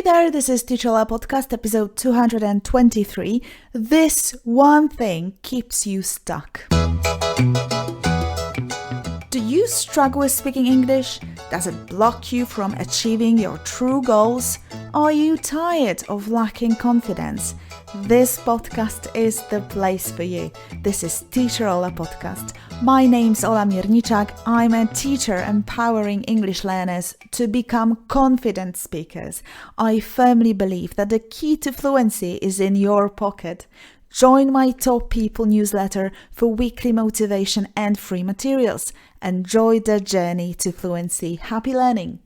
Hey there, this is Teacher Ola Podcast, episode 223. This one thing keeps you stuck. Do you struggle with speaking English? Does it block you from achieving your true goals? Are you tired of lacking confidence? This podcast is the place for you. This is Teacher Ola Podcast. My name's Ola Mierniczak. I'm a teacher empowering English learners to become confident speakers. I firmly believe that the key to fluency is in your pocket. Join my Top People newsletter for weekly motivation and free materials. Enjoy the journey to fluency. Happy learning!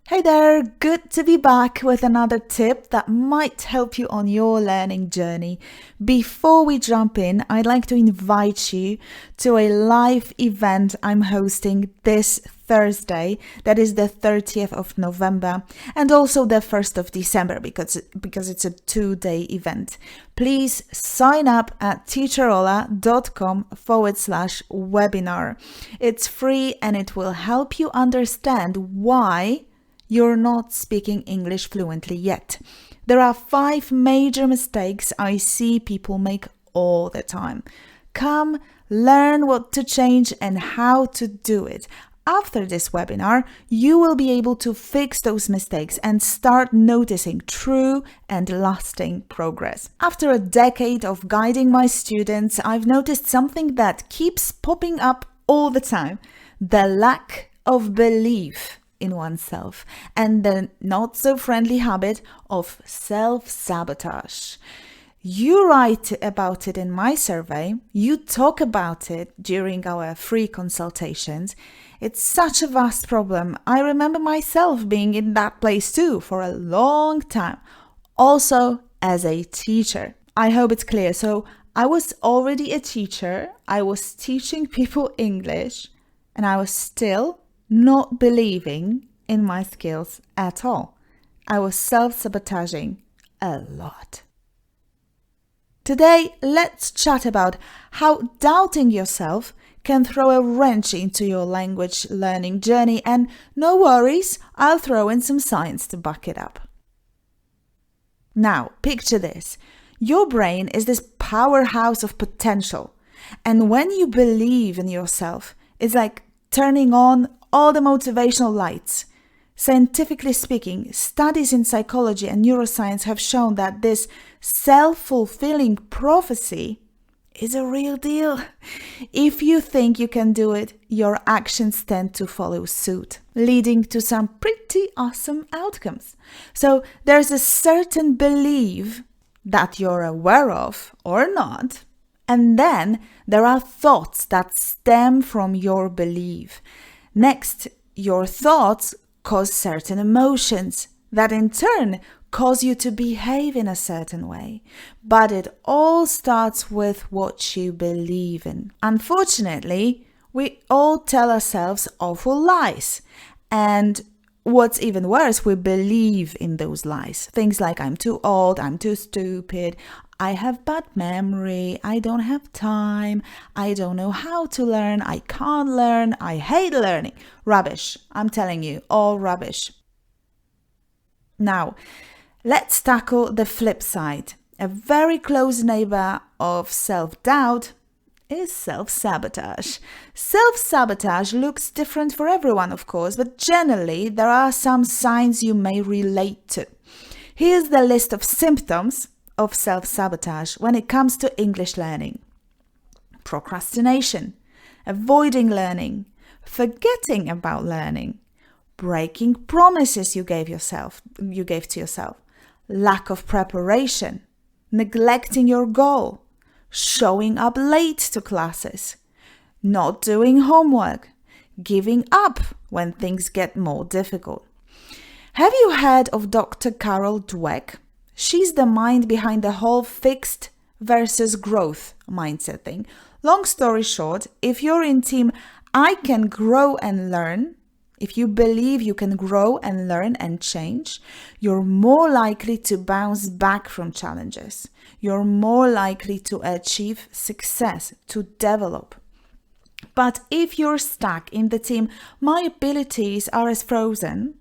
Hey there, good to be back with another tip that might help you on your learning journey. Before we jump in, I'd like to invite you to a live event I'm hosting this Thursday, that is the 30th of November, and also the 1st of December because it's a 2-day event. Please sign up at teacherola.com/webinar. It's free and it will help you understand why you're not speaking English fluently yet. There are 5 major mistakes I see people make all the time. Come, learn what to change and how to do it. After this webinar, you will be able to fix those mistakes and start noticing true and lasting progress. After a decade of guiding my students, I've noticed something that keeps popping up all the time: the lack of belief in oneself and the not so friendly habit of self-sabotage. You write about it in my survey, you talk about it during our free consultations. It's such a vast problem. I remember myself being in that place too for a long time, also as a teacher. I hope it's clear. So I was already a teacher, I was teaching people English, and I was still not believing in my skills at all. I was self-sabotaging a lot. Today, let's chat about how doubting yourself can throw a wrench into your language learning journey, and no worries, I'll throw in some science to back it up. Now, picture this. Your brain is this powerhouse of potential, and when you believe in yourself, it's like turning on all the motivational lights. Scientifically speaking, studies in psychology and neuroscience have shown that this self-fulfilling prophecy is a real deal. If you think you can do it, your actions tend to follow suit, leading to some pretty awesome outcomes. So there's a certain belief that you're aware of or not, and then there are thoughts that stem from your belief. Next, your thoughts cause certain emotions that in turn cause you to behave in a certain way. But it all starts with what you believe in. Unfortunately, we all tell ourselves awful lies. And what's even worse, we believe in those lies. Things like, I'm too old, I'm too stupid, I have bad memory, I don't have time, I don't know how to learn, I can't learn, I hate learning. Rubbish. I'm telling you, all rubbish. Now, let's tackle the flip side. A very close neighbor of self-doubt is self-sabotage. Self-sabotage looks different for everyone, of course, but generally there are some signs you may relate to. Here's the list of symptoms of self-sabotage when it comes to English learning: procrastination, avoiding learning, forgetting about learning, breaking promises you gave to yourself, lack of preparation, neglecting your goal, showing up late to classes, not doing homework, giving up when things get more difficult. Have you heard of Dr. Carol Dweck? She's the mind behind the whole fixed versus growth mindset thing. Long story short, if you're in team I can grow and learn, if you believe you can grow and learn and change, you're more likely to bounce back from challenges. You're more likely to achieve success, to develop. But if you're stuck in the team, my abilities are as frozen,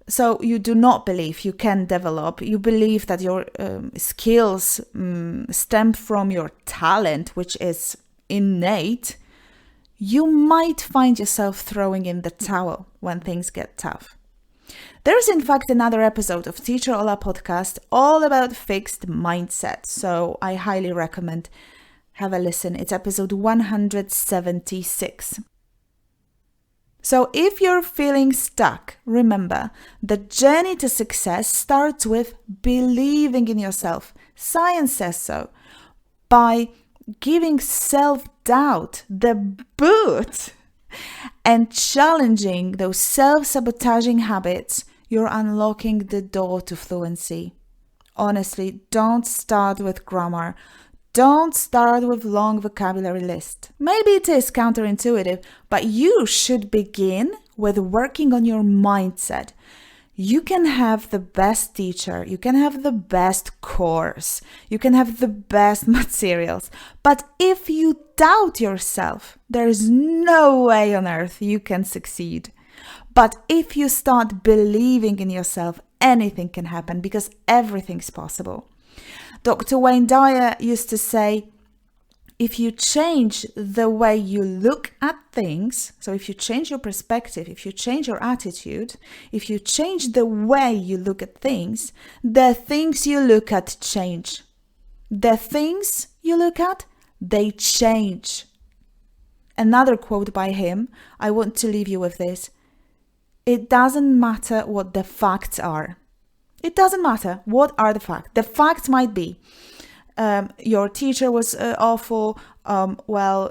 So you do not believe you can develop. You believe that your skills stem from your talent, which is innate. You might find yourself throwing in the towel when things get tough. There is in fact another episode of Teacher Ola podcast all about fixed mindset. So I highly recommend have a listen. It's episode 176. So if you're feeling stuck, remember, the journey to success starts with believing in yourself. Science says so. By giving self-doubt the boot and challenging those self-sabotaging habits, you're unlocking the door to fluency. Honestly, don't start with grammar. Don't start with long vocabulary list. Maybe it is counterintuitive, but you should begin with working on your mindset. You can have the best teacher, you can have the best course, you can have the best materials, but if you doubt yourself, there is no way on earth you can succeed. But if you start believing in yourself, anything can happen because everything's possible. Dr. Wayne Dyer used to say, if you change the way you look at things, so if you change your perspective, if you change your attitude, if you change the way you look at things, the things you look at change. The things you look at, they change. Another quote by him, I want to leave you with this. It doesn't matter what the facts are. It doesn't matter. What are the facts? The facts might be your teacher was awful.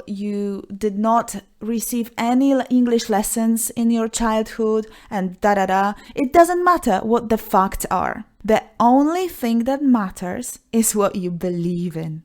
You did not receive any English lessons in your childhood and da-da-da. It doesn't matter what the facts are. The only thing that matters is what you believe in.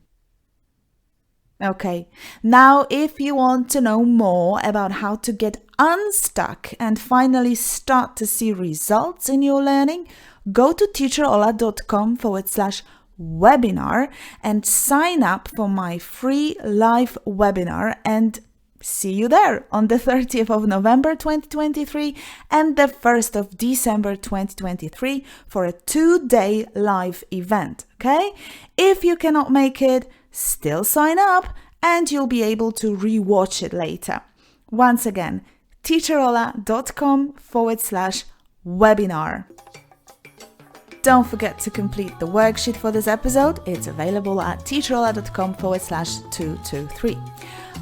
Okay, now if you want to know more about how to get unstuck and finally start to see results in your learning, go to teacherola.com/webinar and sign up for my free live webinar, and see you there on the 30th of November 2023 and the 1st of December 2023 for a 2-day live event, okay? If you cannot make it, still sign up and you'll be able to rewatch it later. Once again, teacherola.com/webinar. Don't forget to complete the worksheet for this episode. It's available at teacherola.com/223.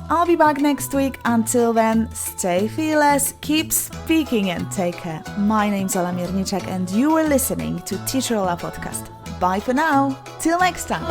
I'll be back next week. Until then, stay fearless, keep speaking and take care. My name's Ola Mierniczak and you are listening to Teacher Ola Podcast. Bye for now. Till next time.